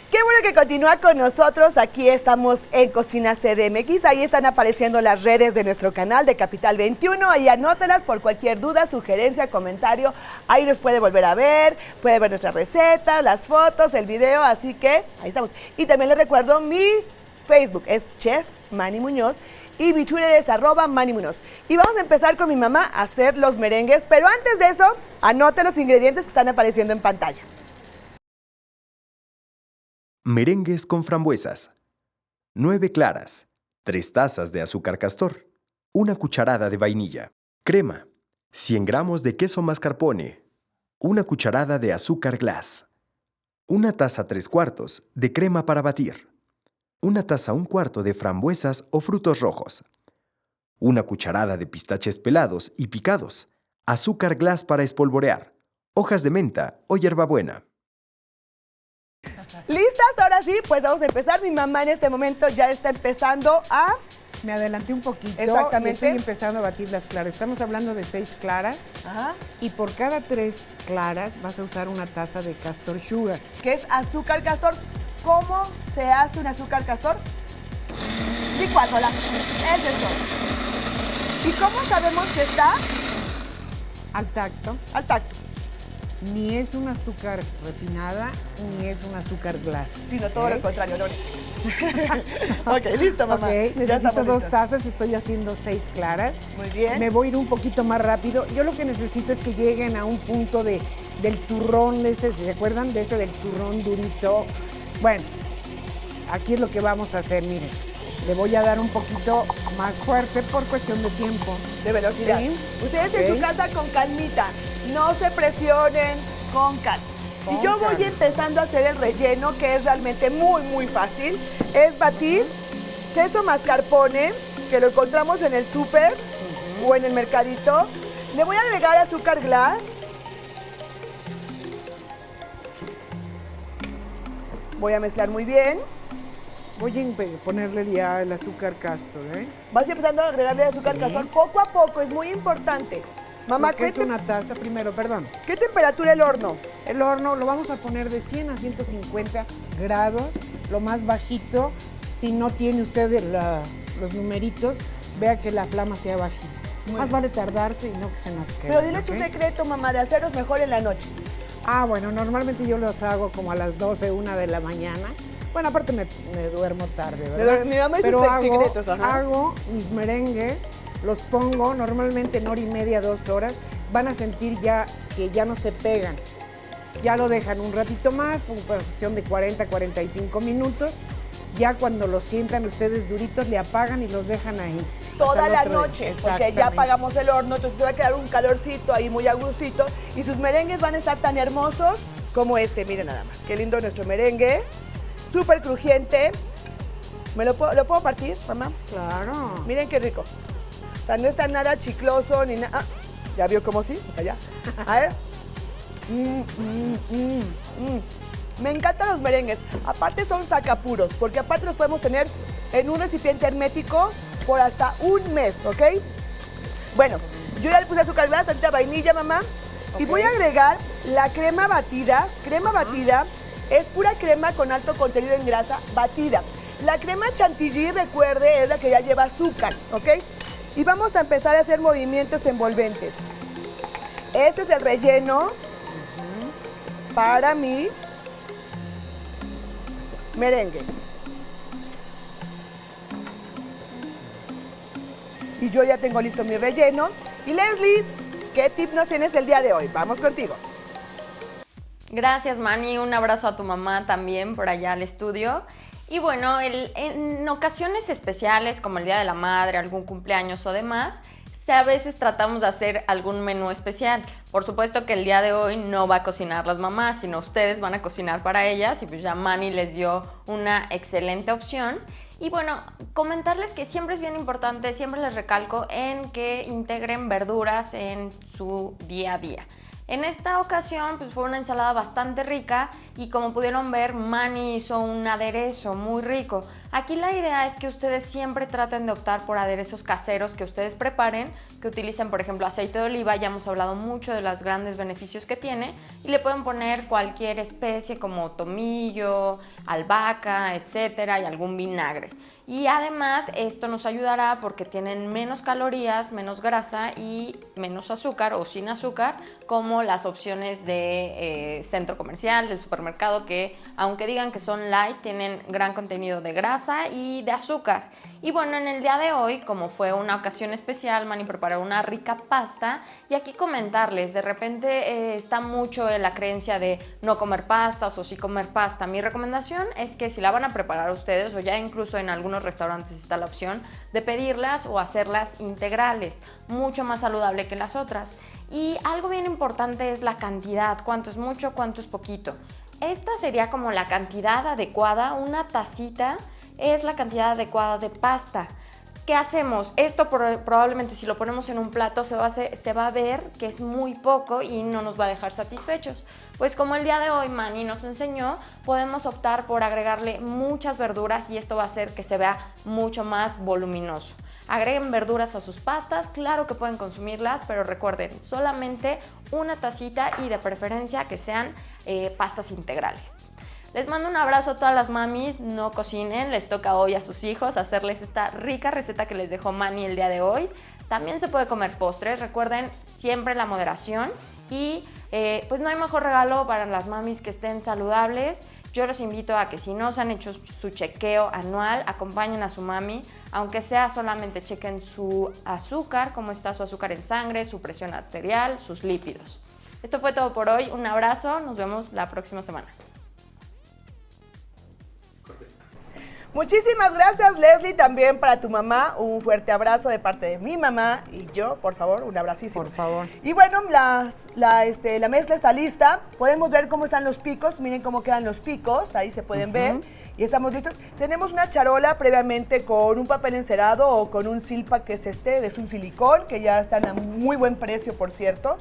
Qué bueno que continúa con nosotros. Aquí estamos en Cocina CDMX. Ahí están apareciendo las redes de nuestro canal de Capital 21. Ahí anótenlas por cualquier duda, sugerencia, comentario. Ahí nos puede volver a ver, puede ver nuestras recetas, las fotos, el video. Así que ahí estamos. Y también les recuerdo, mi Facebook es Chef Manny Muñoz y mi Twitter es @MannyMuñoz. Y vamos a empezar con mi mamá a hacer los merengues. Pero antes de eso, anoten los ingredientes que están apareciendo en pantalla. Merengues con frambuesas. 9 claras, 3 tazas de azúcar castor, 1 cucharada de vainilla, crema, 100 gramos de queso mascarpone, 1 cucharada de azúcar glass, 1 taza 3/4 de crema para batir, 1 taza 1/4 de frambuesas o frutos rojos, 1 cucharada de pistaches pelados y picados, azúcar glass para espolvorear, hojas de menta o hierbabuena. ¿Listas? Ahora sí, pues vamos a empezar. Mi mamá en este momento ya está empezando a... Me adelanté un poquito. Exactamente. Y estoy empezando a batir las claras. Estamos hablando de 6 claras. Ajá. Y por cada 3 claras vas a usar 1 taza de castor sugar. Que es azúcar castor. ¿Cómo se hace un azúcar castor? Licuándola. Es esto. ¿Y cómo sabemos que está? Al tacto. Al tacto. Ni es un azúcar refinada, ni es un azúcar glass. Sino todo lo contrario, Loris. Ok, listo, mamá. Ok, Ya necesito estamos 2 listos. tazas, estoy haciendo 6 claras. Muy bien. Me voy a ir un poquito más rápido. Yo lo que necesito es que lleguen a un punto del turrón, ese, ¿se acuerdan de ese del turrón durito? Bueno, aquí es lo que vamos a hacer, miren. Le voy a dar un poquito más fuerte por cuestión de tiempo. De velocidad. Sí. Ustedes en su casa con calmita. No se presionen, con calma. Y yo voy empezando a hacer el relleno, que es realmente muy, muy fácil. Es batir queso mascarpone, que lo encontramos en el súper o en el mercadito. Le voy a agregar azúcar glass. Voy a mezclar muy bien. Voy a ponerle ya el azúcar castor, ¿eh? Vas empezando a agregarle azúcar Sí. castor poco a poco, es muy importante. Mamá, Porque es una taza primero, perdón. ¿qué temperatura el horno? El horno lo vamos a poner de 100 a 150 grados, lo más bajito. Si no tiene usted los numeritos, vea que la flama sea bajita. Más vale tardarse y no que se nos quede. Pero diles ¿ok? tu secreto, mamá, de hacerlos mejor en la noche. Ah, bueno, normalmente yo los hago como a las 12, 1 de la mañana. Bueno, aparte me duermo tarde, ¿verdad? Mi mamá dice Pero secretos, ajá. hago mis merengues, los pongo normalmente en 1h30, 2 horas. Van a sentir ya que ya no se pegan. Ya lo dejan un ratito más, por cuestión de 40, 45 minutos. Ya cuando los sientan ustedes duritos, le apagan y los dejan ahí. Toda hasta el la otro día. noche, porque ya Exactamente. apagamos el horno, entonces va a quedar un calorcito ahí muy a gustito y sus merengues van a estar tan hermosos como este. Miren nada más, qué lindo nuestro merengue, súper crujiente. ¿Lo puedo partir, mamá? Claro. Miren qué rico. O sea, no está nada chicloso ni nada. Ah, ¿ya vio cómo sí? O sea, ya. A ver. Me encantan los merengues. Aparte son sacapuros, porque aparte los podemos tener en un recipiente hermético por hasta un mes, ¿ok? Bueno, yo ya le puse azúcar glass, tantita vainilla, mamá. Y voy a agregar la crema batida. Crema batida es pura crema con alto contenido en grasa batida. La crema chantilly, recuerde, es la que ya lleva azúcar, ¿ok? Y vamos a empezar a hacer movimientos envolventes. Este es el relleno para mi merengue. Y yo ya tengo listo mi relleno. Y Leslie, ¿qué tip nos tienes el día de hoy? Vamos contigo. Gracias, Manny. Un abrazo a tu mamá también por allá al estudio. Y bueno, en ocasiones especiales como el Día de la Madre, algún cumpleaños o demás, a veces tratamos de hacer algún menú especial. Por supuesto que el día de hoy no va a cocinar las mamás, sino ustedes van a cocinar para ellas y pues ya Manny les dio una excelente opción. Y bueno, comentarles que siempre es bien importante, siempre les recalco en que integren verduras en su día a día. En esta ocasión pues fue una ensalada bastante rica y como pudieron ver, Manny hizo un aderezo muy rico. Aquí la idea es que ustedes siempre traten de optar por aderezos caseros que ustedes preparen, que utilicen por ejemplo aceite de oliva, ya hemos hablado mucho de los grandes beneficios que tiene, y le pueden poner cualquier especie como tomillo, albahaca, etcétera, y algún vinagre. Y además esto nos ayudará porque tienen menos calorías, menos grasa y menos azúcar o sin azúcar, como las opciones de centro comercial, del supermercado, que aunque digan que son light, tienen gran contenido de grasa y de azúcar. Y bueno, en el día de hoy, como fue una ocasión especial, Manny preparó una rica pasta, y aquí comentarles, de repente está mucho la creencia de no comer pastas o sí comer pasta. Mi recomendación es que si la van a preparar ustedes, o ya incluso en algunos restaurantes está la opción de pedirlas o hacerlas integrales, mucho más saludable que las otras. Y algo bien importante es la cantidad, cuánto es mucho, cuánto es poquito. Esta sería como la cantidad adecuada, una tacita es la cantidad adecuada de pasta. ¿Qué hacemos? Esto probablemente si lo ponemos en un plato se va a ver que es muy poco y no nos va a dejar satisfechos. Pues como el día de hoy Manny nos enseñó, podemos optar por agregarle muchas verduras y esto va a hacer que se vea mucho más voluminoso. Agreguen verduras a sus pastas, claro que pueden consumirlas, pero recuerden, solamente una tacita y de preferencia que sean pastas integrales. Les mando un abrazo a todas las mamis, no cocinen, les toca hoy a sus hijos hacerles esta rica receta que les dejó Manny el día de hoy. También se puede comer postres, recuerden siempre la moderación y pues no hay mejor regalo para las mamis que estén saludables. Yo los invito a que si no se han hecho su chequeo anual, acompañen a su mami, aunque sea solamente chequen su azúcar, cómo está su azúcar en sangre, su presión arterial, sus lípidos. Esto fue todo por hoy, un abrazo, nos vemos la próxima semana. Muchísimas gracias, Leslie, también para tu mamá. Un fuerte abrazo de parte de mi mamá y yo, por favor, un abracísimo. Por favor. Y bueno, la mezcla está lista. Podemos ver cómo están los picos. Miren cómo quedan los picos. Ahí se pueden ver. Y estamos listos. Tenemos una charola previamente con un papel encerado o con un silpack, que es un silicón, que ya están a muy buen precio, por cierto.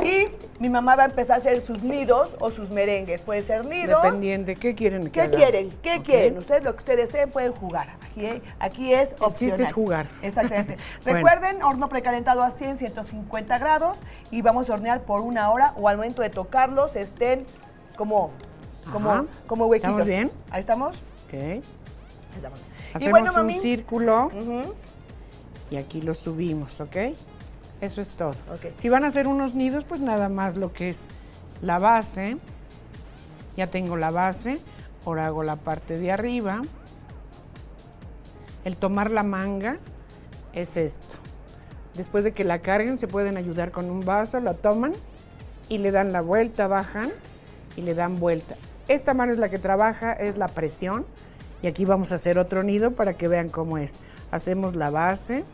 Y mi mamá va a empezar a hacer sus nidos o sus merengues. Puede ser nidos. Dependiente, ¿qué quieren que ¿Qué hagamos? quieren? ¿Qué Ok. quieren? Ustedes lo que ustedes deseen pueden jugar. Aquí es opcional. El chiste es jugar. Exactamente. Bueno. Recuerden, horno precalentado a 150 grados y vamos a hornear por 1 hora o al momento de tocarlos estén como huequitos. ¿Estamos bien? Ahí estamos. Ok. Ahí estamos. Hacemos bueno, un mami. círculo Ujú. y aquí lo subimos, ¿ok? Eso es todo. Ok. Si van a hacer unos nidos, pues nada más lo que es la base. Ya tengo la base, ahora hago la parte de arriba. El tomar la manga es esto. Después de que la carguen, se pueden ayudar con un vaso, la toman y le dan la vuelta, bajan y le dan vuelta. Esta mano es la que trabaja, es la presión. Y aquí vamos a hacer otro nido para que vean cómo es. Hacemos la base.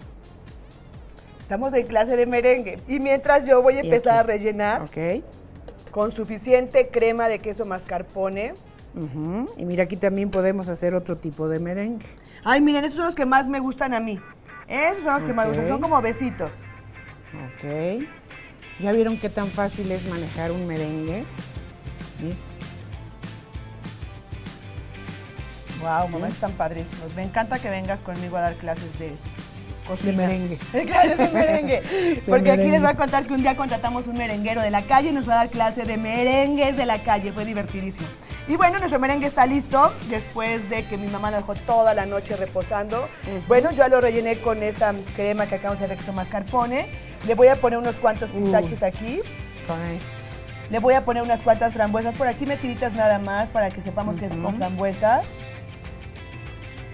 Estamos en clase de merengue. Y mientras yo voy a Y empezar aquí. a rellenar Ok. con suficiente crema de queso mascarpone. Ujú. Y mira, aquí también podemos hacer otro tipo de merengue. Ay, miren, esos son los que más me gustan a mí. Esos son los que más me gustan. Son como besitos. Ok. ¿Ya vieron qué tan fácil es manejar un merengue? ¿Sí? Wow, mamá, están padrísimos. Me encanta que vengas conmigo a dar clases de cocina. De merengue. Clases de merengue. Porque aquí merengue. les voy a contar que un día contratamos un merenguero de la calle y nos va a dar clase de merengues de la calle. Fue divertidísimo. Y bueno, nuestro merengue está listo después de que mi mamá lo dejó toda la noche reposando. Bueno, yo ya lo rellené con esta crema que acabamos de hacer de queso mascarpone. Le voy a poner unos cuantos pistaches aquí. Nice. Le voy a poner unas cuantas frambuesas por aquí metiditas nada más para que sepamos que es con frambuesas.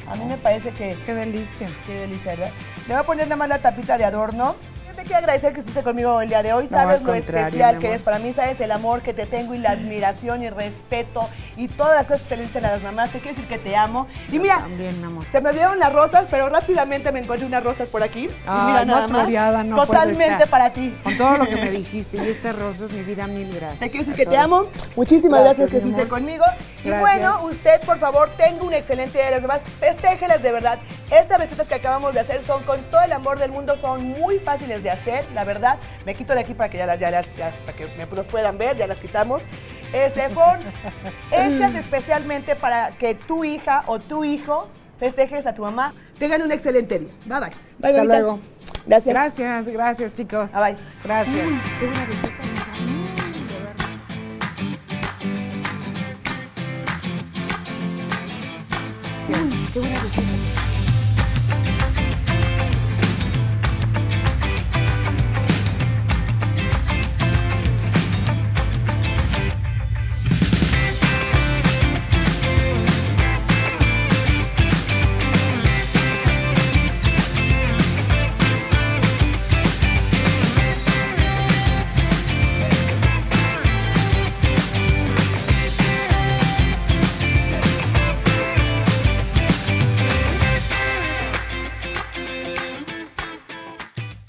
A mí me parece que... Qué delicia. Qué delicia, ¿verdad? Le voy a poner nada más la tapita de adorno. Fíjate quiero agradecer que estuviste conmigo el día de hoy. No, Sabes al lo contrario, especial mi que amor. eres para mí, sabes el amor que te tengo y la admiración y respeto y todas las cosas que se le dicen a las mamás. Te quiero decir que te amo. Y mira, También, mi amor. se me olvidaron las rosas, pero rápidamente me encontré unas rosas por aquí. Y Ay, mira, nada más más. floreada no puede Totalmente estar. para ti. Con todo lo que me dijiste y estas rosas, mi vida, mil gracias. Te quiero decir A que te todos. amo. Muchísimas gracias, Gracias, que mi estuviste amor. conmigo. Y Gracias. bueno, usted, por favor, tenga un excelente día. Además, festéjelas de verdad. Estas recetas que acabamos de hacer son con todo el amor del mundo, son muy fáciles de hacer, la verdad. Me quito de aquí para que ya para que me los puedan ver, ya las quitamos. Fueron hechas especialmente para que tu hija o tu hijo festejes a tu mamá. Tengan un excelente día. Bye, bye. Bye, Hasta mamita. luego. Gracias. Gracias, chicos. Bye, bye. Gracias. Uy, qué buena receta. Uy, qué buena receta.